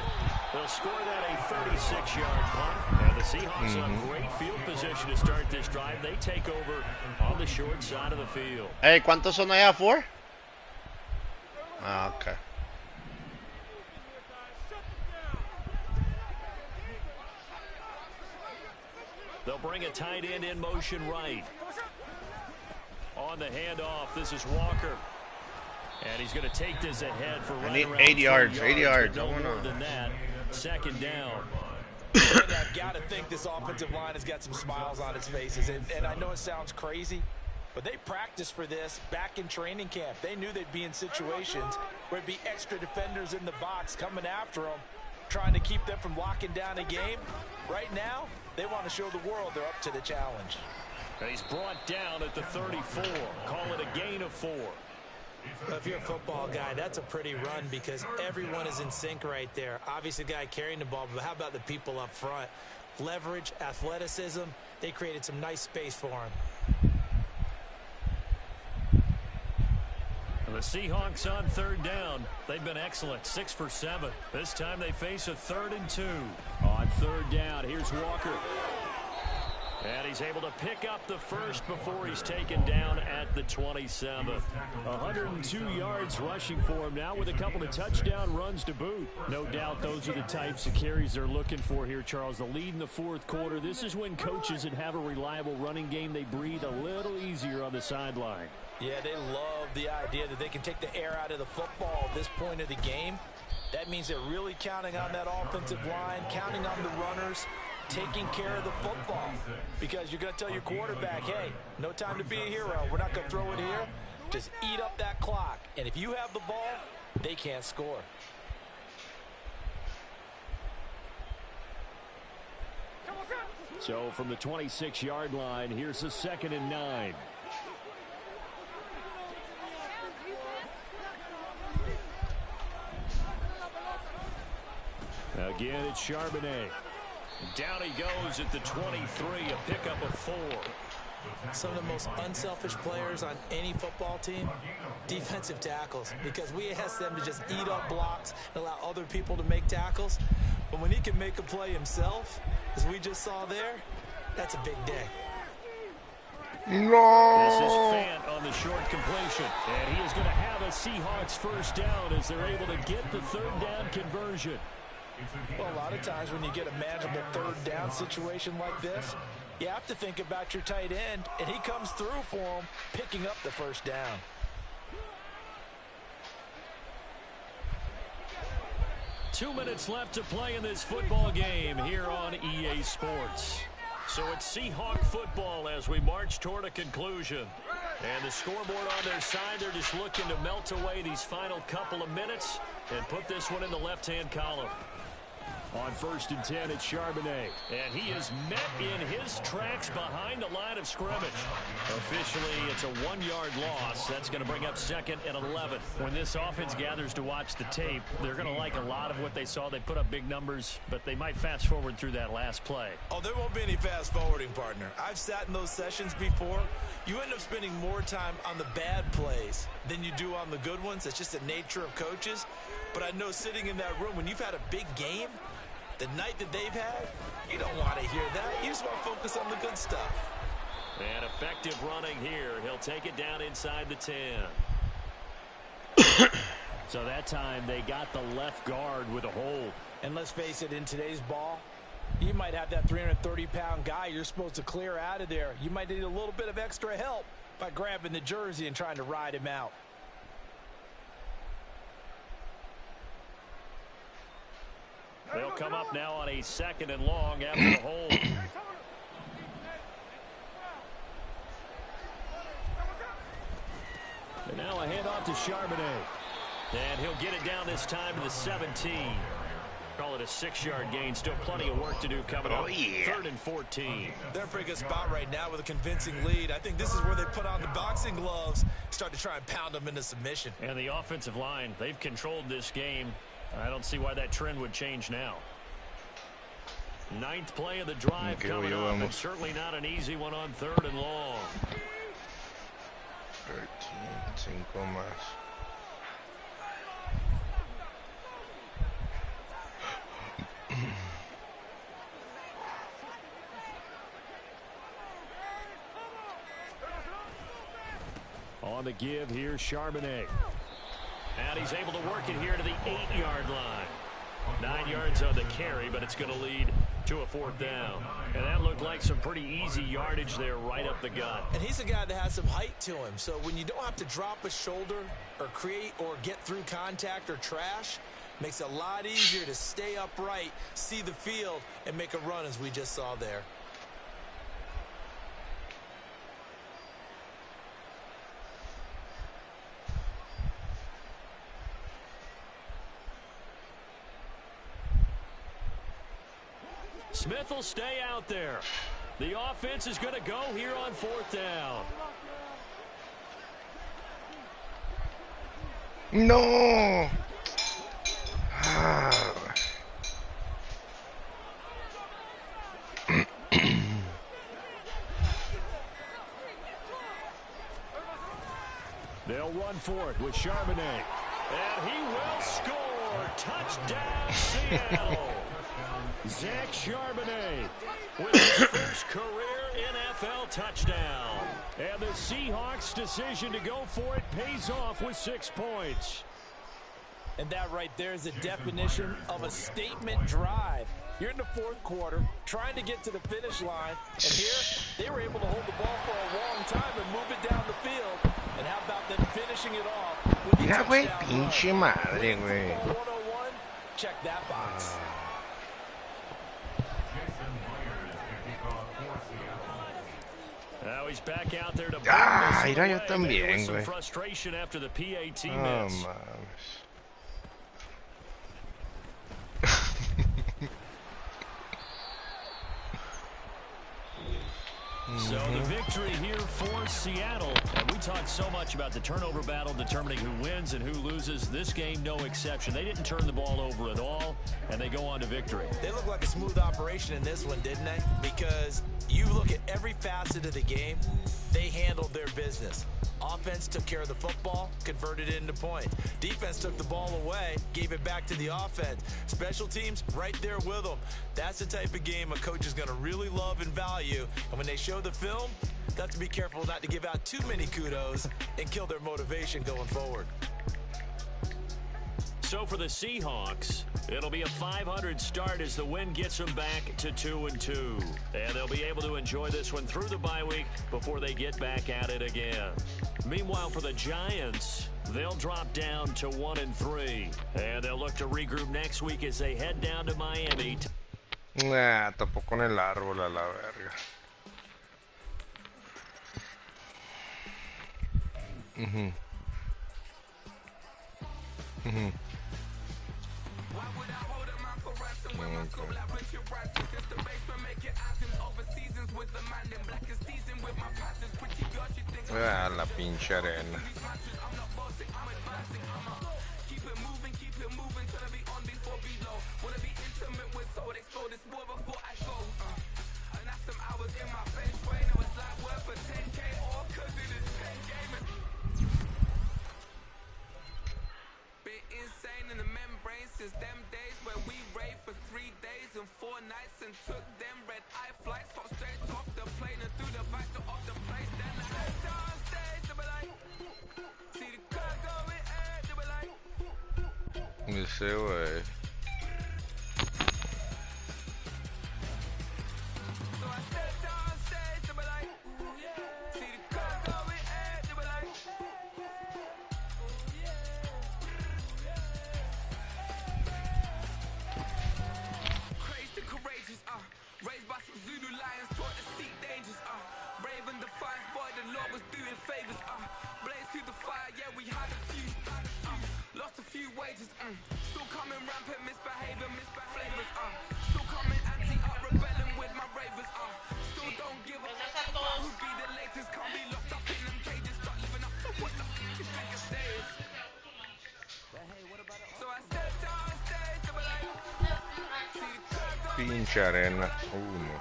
They'll score that a 36-yard punt. And the Seahawks on great field position to start this drive. They take over on the short side of the field. Hey, ¿cuántos son allá? 4? Ah, okay. They'll bring a tight end in motion right. On the handoff, this is Walker. And he's going to take this ahead for right around 80 yards. 80 yards. No more than that. Second down. And I've got to think this offensive line has got some smiles on its faces. And I know it sounds crazy, but they practiced for this back in training camp. They knew they'd be in situations where it'd be extra defenders in the box coming after them, trying to keep them from locking down a game. Right now, they want to show the world they're up to the challenge. And he's brought down at the 34. Call it a gain of 4. Well, if you're a football guy, that's a pretty run because everyone is in sync right there. Obviously, the guy carrying the ball, but how about the people up front? Leverage, athleticism, they created some nice space for him. And the Seahawks on third down. They've been excellent, 6 for 7. This time they face a 3rd and 2. On third down, here's Walker. And he's able to pick up the first before he's taken down at the 27. 102 yards rushing for him now with a couple of touchdown runs to boot. No doubt those are the types of carries they're looking for here, Charles. The lead in the fourth quarter. This is when coaches that have a reliable running game, they breathe a little easier on the sideline. Yeah, they love the idea that they can take the air out of the football at this point of the game. That means they're really counting on that offensive line, counting on the runners, taking care of the football, because you're going to tell your quarterback, hey, no time to be a hero. We're not going to throw it here. Just eat up that clock. And if you have the ball, they can't score. So from the 26-yard line, here's the 2nd and 9. Again, it's Charbonnet. Down he goes at the 23, a pickup of 4. Some of the most unselfish players on any football team, defensive tackles, because we ask them to just eat up blocks and allow other people to make tackles. But when he can make a play himself, as we just saw there, that's a big day. No! This is Fant on the short completion, and he is going to have a Seahawks first down as they're able to get the 3rd down conversion. Well, a lot of times when you get a manageable 3rd down situation like this, you have to think about your tight end, and he comes through for him, picking up the first down. Two minutes left to play in this football game here on EA Sports. So it's Seahawk football as we march toward a conclusion. And the scoreboard on their side, they're just looking to melt away these final couple of minutes and put this one in the left-hand column. On 1st and 10, it's Charbonnet. And he is met in his tracks behind the line of scrimmage. Officially, it's a 1-yard loss. That's going to bring up 2nd and 11. When this offense gathers to watch the tape, they're going to like a lot of what they saw. They put up big numbers, but they might fast forward through that last play. Oh, there won't be any fast forwarding, partner. I've sat in those sessions before. You end up spending more time on the bad plays than you do on the good ones. It's just the nature of coaches. But I know sitting in that room, when you've had a big game, the night that they've had, you don't want to hear that. You just want to focus on the good stuff. And effective running here. He'll take it down inside the 10. So that time they got the left guard with a hold. And let's face it, in today's ball, you might have that 330-pound guy you're supposed to clear out of there. You might need a little bit of extra help by grabbing the jersey and trying to ride him out. They'll come up now on a 2nd and long after the hold. And now a handoff to Charbonnet. And he'll get it down this time to the 17. Call it a 6-yard gain. Still plenty of work to do coming up. 3rd and 14. They're in a pretty good spot right now with a convincing lead. I think this is where they put on the boxing gloves, start to try and pound them into submission. And the offensive line, they've controlled this game. I don't see why that trend would change now. 9th play of the drive coming up, and certainly not an easy one on 3rd and long. 13, 5 más. On the give, here's Charbonnet. And he's able to work it here to the 8-yard line. 9 yards on the carry, but it's going to lead to a 4th down. And that looked like some pretty easy yardage there right up the gut. And he's a guy that has some height to him. So when you don't have to drop a shoulder or create or get through contact or trash, makes it a lot easier to stay upright, see the field, and make a run as we just saw there. Smith will stay out there. The offense is going to go here on 4th down. No. Ah. They'll run for it with Charbonnet. And he will score. Touchdown, Seattle. Zach Charbonnet with his first career NFL touchdown. And the Seahawks' decision to go for it pays off with 6 points. And that right there is the definition of a statement drive. You're in the 4th quarter, trying to get to the finish line, and here they were able to hold the ball for a long time and move it down the field. And how about them finishing it off with the Mira, güey, touchdown pinche run? madre, güey. 101, check that box. Now he's back out there to mira, yo también, some güey. frustration after the PAT No miss. mames. So the victory here for Seattle. And we talked so much about the turnover battle determining who wins and who loses. This game, no exception. They didn't turn the ball over at all, and they go on to victory. They look like a smooth operation in this one, didn't they? Because you look at every facet of the game, they handled their business. Offense took care of the football, converted it into points. Defense took the ball away, gave it back to the offense. Special teams, right there with them. That's the type of game a coach is going to really love and value. And when they show the film, they have to be careful not to give out too many kudos and kill their motivation going forward. So for the Seahawks, it'll be a 500 start as the win gets them back to 2-2. And they'll be able to enjoy this one through the bye week before they get back at it again. Meanwhile, for the Giants, they'll drop down to 1-3. And they'll look to regroup next week as they head down to Miami. Nah, topó con el árbol a la verga. Ah, la pinche arena. Insane in the memory. them days where we raved for 3 days and 4 nights and took them red eye flights, hot straight off the plane and through the back door of the place. Then I head down stage, they be like, see the crowd going air, they be like. Ese güey. So I step down stage, they be like, see the crowd going air, they be like. Crazed and courageous, raised by some Zulu lions, taught to seek dangers, brave and defiant, boy, the Lord was doing favors, blaze through the fire, yeah, we had a few, lost a few wages, still coming rampant, misbehaving, flavors, still coming anti-up, rebelling with my ravers, still don't give a fuck about who be the latest, can't be locked up in them cages, start living up to what the fuck you think it stays. So I stepped down stage, they were like, see the crowd go. Pinche arena. No.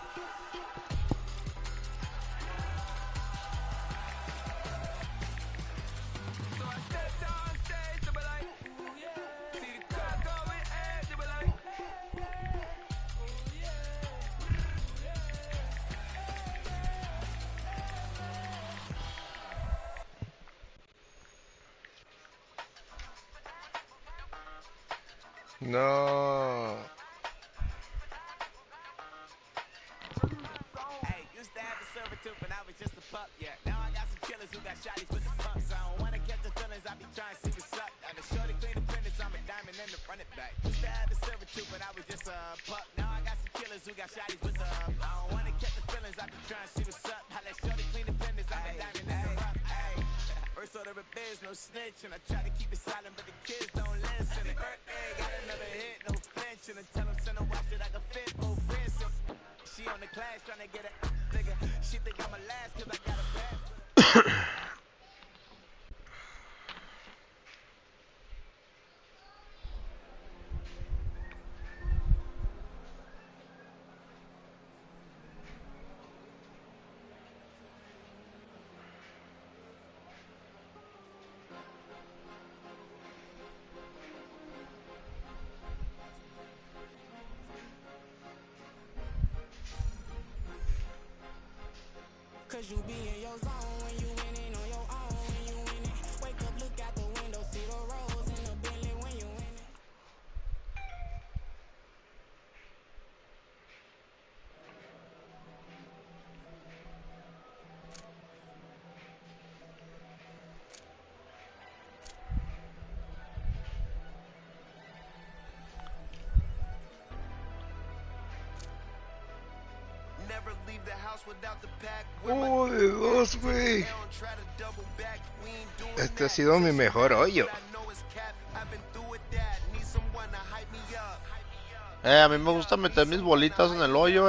So I stepped down stage, they were like, see the crowd going air, they were like, No. hey, used to have a servitude when I was just a pup, yeah. Now I got some killers who got shotties with the pumps. I don't wanna catch the feelings, I be trying to see what's up. And the shorty clean the finish, I'm a diamond and the run it back. Used to have a servitude when I was just a pup. Now I got some killers who got shotties with the I don't wanna catch the feelings, I be trying to see what's up. I let shorty clean the finish, I'm a diamond and the rough. First order of biz, no snitch, and I try to keep it silent, but the kids don't listen. Birthday, got another hit, no flinching, and tell them send them watch it like a fit, both wrists. She on the class trying to get a nigga. She think I'm a last cause I got a bad. Cause you be in your zone when you winning on your own. When you winning, wake up, look out the window, see the rose in the Bentley when you winning. Never leave the house without the pack. Oh, de dos, güey. Este ha sido mi mejor hoyo. A mí me gusta meter mis bolitas en el hoyo,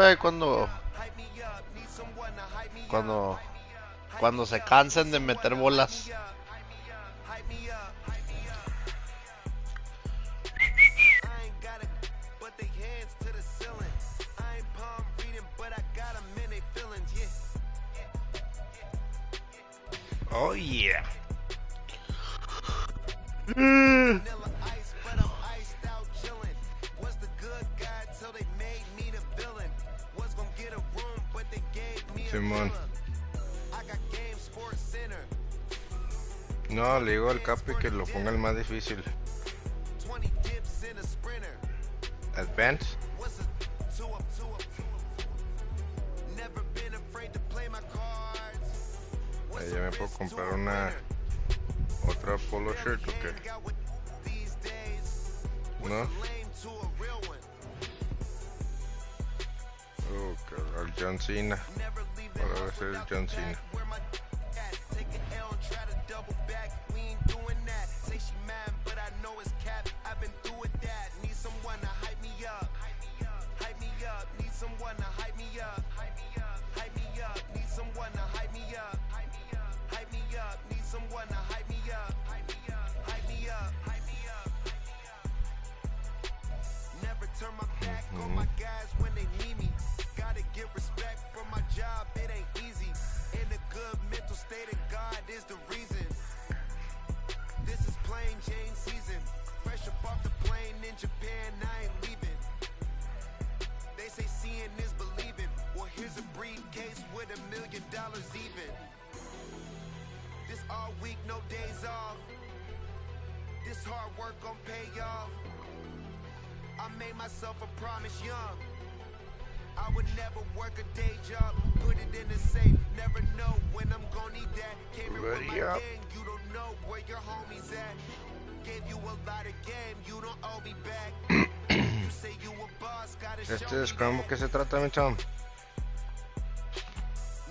cuando se cansen de meter bolas. Oh yeah. Simón. No, le digo al Capi que lo ponga el más difícil. Advance. Ya me puedo comprar otra polo shirt o qué. ¿No? Oh, el John Cena. Ahora va a ser el John Cena. Japan Here's a briefcase with $1 million even. This all week, no days off. This hard work gon' pay off. I made myself a promise young. I would never work a day job. Put it in the safe. Never know when I'm gon' need that. Came here with my gang. You don't know where your homies at. Gave you a lot of game. You don't owe me back. You say you a boss. Gotta show Este me es como that. que se trata, mi cham.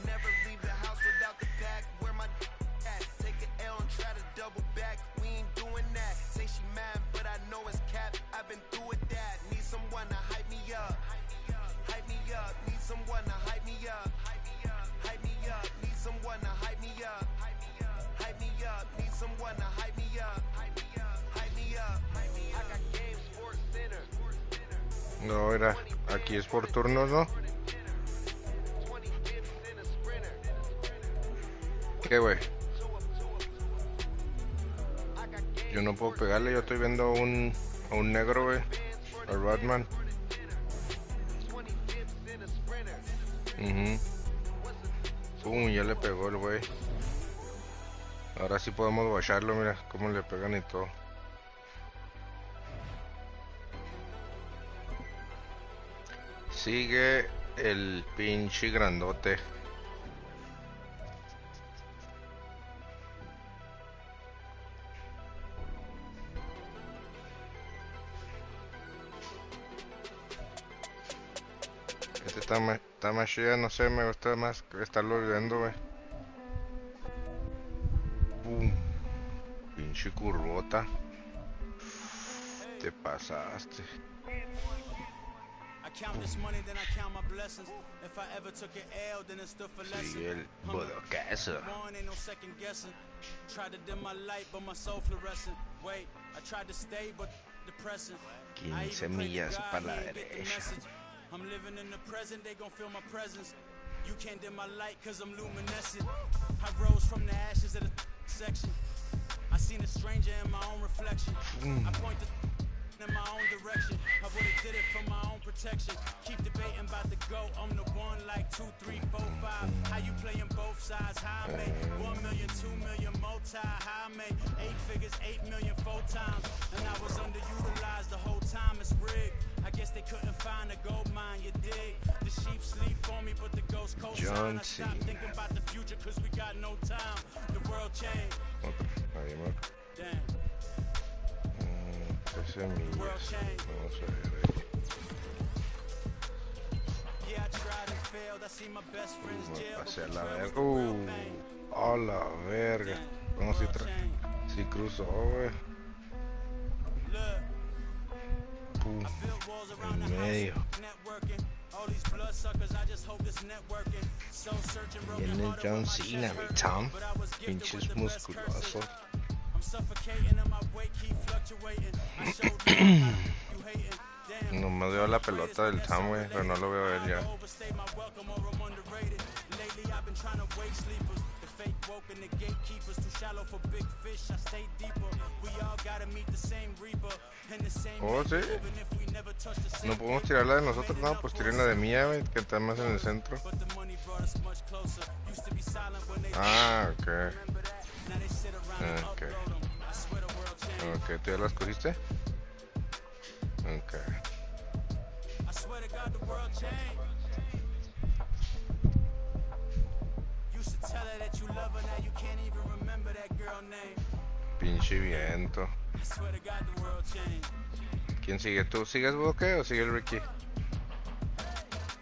Never leave the house without the pack. Where my at? Take an L and try to double back. We ain't doing that. Say she mad, but I know it's cap. I've been through with that. Need someone to hype me up. Hype me up. Need someone to hype me up. Hype me up. Need someone to hype me up. Hype me up. Need someone to hype me up. Hype me up. I got game Sports Center. No, mira, aquí es por turnos, ¿no? ¿Qué, güey? Yo no puedo pegarle, yo estoy viendo a un negro, güey. A Rodman. Pum, ya le pegó el güey. Ahora sí podemos bajarlo, mira cómo le pegan y todo. Sigue el pinche grandote. Este está más chida, no sé, me gusta más estarlo viendo, güey. Boom. Pinche curvota. Te pasaste. Sigue el bodocazo. 15 millas para la derecha. I'm living in the present, they gon' feel my presence. You can't dim my light cause I'm luminescent. I rose from the ashes of the section. I seen a stranger in my own reflection. I point the in my own direction. I would've did it for my own protection. Keep debating about the go. I'm the one like 2, 3, 4, 5. How you playing both sides? How I made 1 million, 2 million, multi. How I made 8 figures, 8 million 4 times. And I was underutilized the whole time. It's rigged. I guess they couldn't find a gold mine, you dig? The sheep sleep for me, but the ghost co-sign. I stopped thinking about the future cause we got no time. The world changed. Damn. 13 millas. Vamos a ver ahí. Yeah, I tried and failed. I see my best friends jail. Pasé a la verga. A la verga. Vamos si cruzó, güey. Pum. En medio. Viene John Cena, mi Tom. Pinches musculosos. No me veo la pelota del Tom, güey, pero no lo veo a él ya. Oh, sí. No podemos tirar la de nosotros, no, pues tiren la de mía, güey, que está más en el centro. Ah, ok. Ok. Ok, ¿tú ya las cogiste? Ok. Pinche viento. ¿Quién sigue? ¿Tú sigues Boque o sigue el Ricky?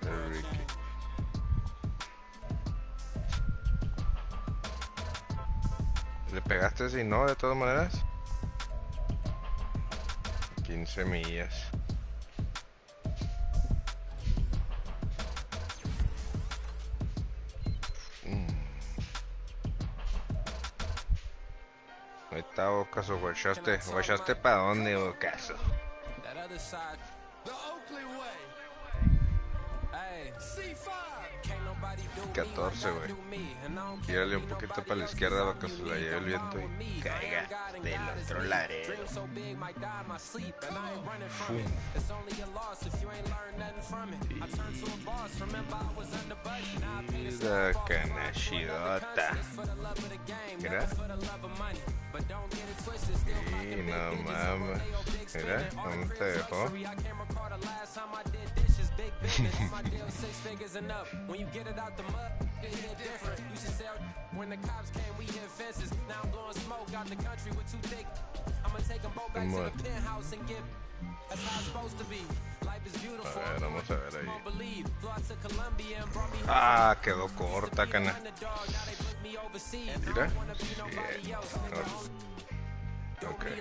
El Ricky. ¿Le pegaste si no, de todas maneras? 15 millas. Ahí está, Ocaso, guachaste para dónde, Ocaso. That other side, the Oakley way. Hey, C5. Can't nobody 14, güey. Gírale un poquito para la izquierda para que se la lleve el viento y caiga del otro lado. Y la canachidota. Mira. Y no mames. Mira, ¿dónde te dejó? A ver, vamos a ver ahí. Ah, quedó corta, cana. Mira. Okay.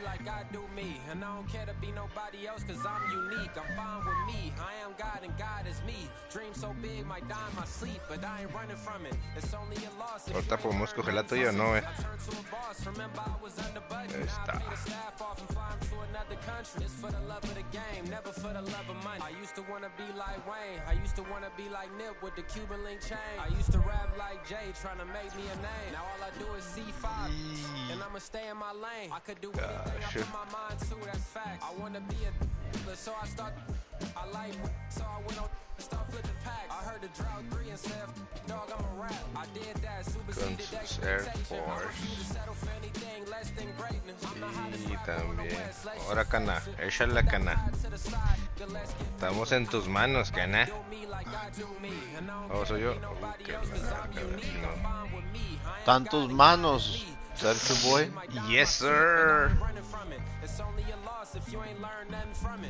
Ahorita podemos coger la tuya o no, Ahí está. Con sus Air Force. Y también. Ahora, cana, échale la cana. Estamos en tus manos, cana. Oh, soy yo. Tantos manos, Sergio Boy. Yes, sir.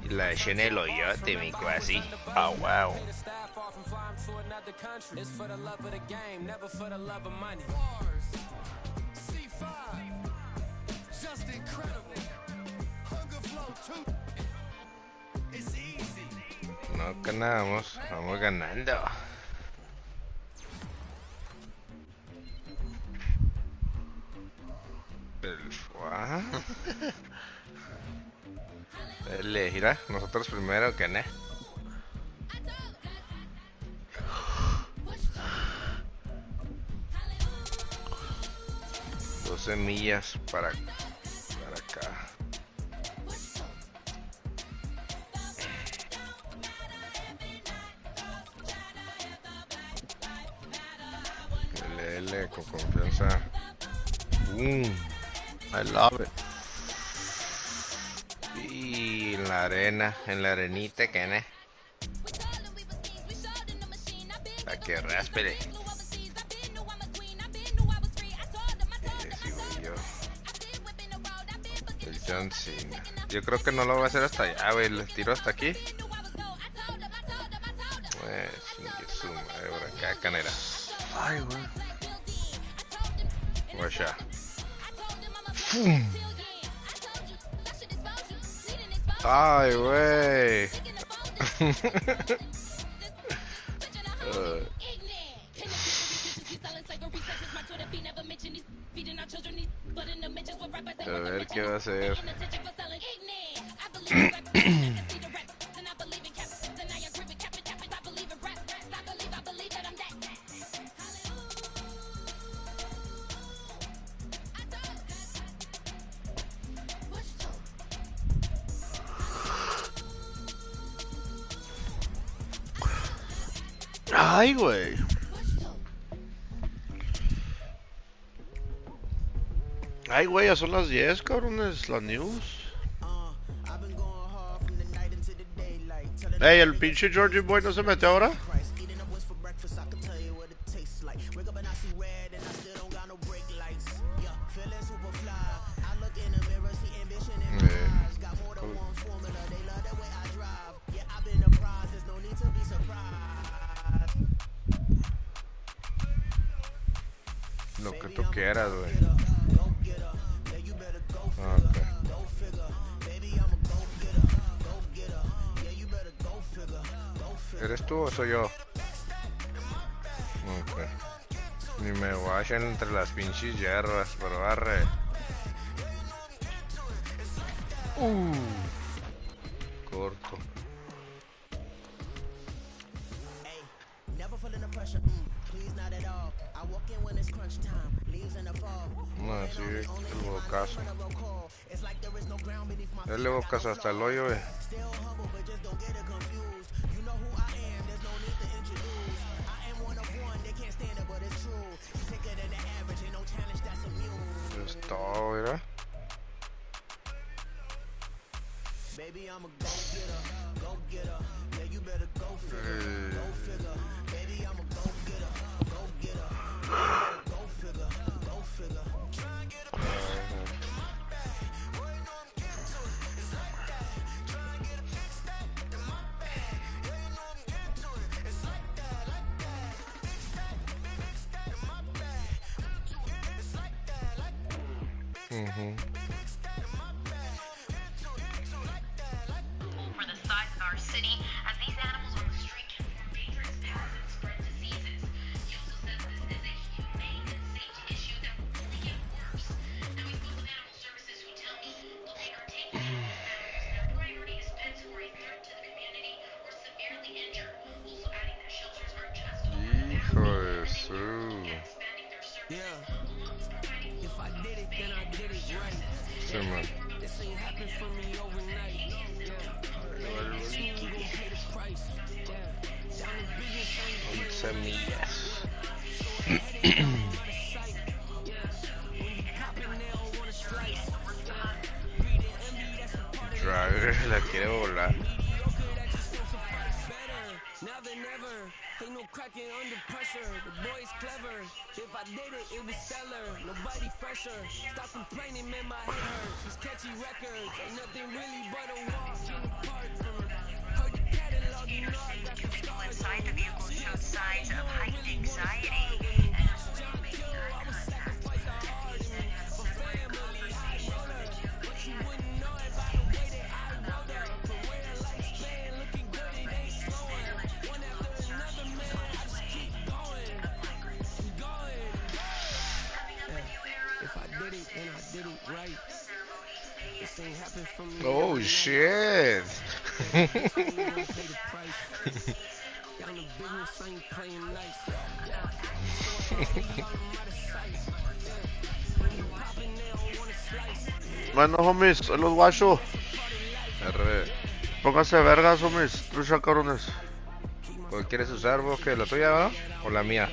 Y la eché en el hoyote, mi cuasi. Ah, wow. No, cana, vamos ganando. Dale, mira, nosotros primero, cana. Dos semillas para acá. L con confianza. I love it. Y en la arena, en la arenita, cana. Para que raspele. John Cena. Yo creo que no lo va a hacer hasta allá, güey. Le tiro hasta aquí. Su madre, por acá, canera. Ay, güey. Guacha. Ay, güey. A ver qué va a hacer. Ay, güey. Ay, güey, ya son las 10, cabrones, la news. Ey, el pinche Georgie Boy no se mete ahora. Lo que tú quieras, güey. ¿Eres tú o soy yo? Okay. Ni me guachan entre las pinches hierbas, pero arre. Corto. No, sí, el bocazo. Él le bocazo hasta el hoyo, Es todo, ¿verdad? For the size of our city, as these animals on the street can form dangerous pests and spread diseases. He also says this is a humane and safety issue that will only get worse. Now, we spoke with animal services who tell me they'll take or take animals. Their priority is pets who are a threat to the community or severely injured. Also adding that shelters are just Hijo de su. expanding their services, along with providing if I did it, then I did it right. Sí, man. This ain't happened for me overnight. Semillas. Driver la quiere volar. Now than never, ain't no cracking under pressure. The boy's clever. If I did it, it was stellar. Nobody fresher. Stop complaining, man, my head hurts. These catchy records ain't nothing really but a walk in the park from her. Heard the catalog, you know I got some People scars. inside the vehicle showed signs of heightened anxiety and avoiding making eye contact. Oh shit. Bueno, homies, ahí los guacho. R. Pónganse vergas, homies. Trucha, cabrones. ¿Cuál quieres usar vos? ¿Que la tuya, no? ¿O la mía?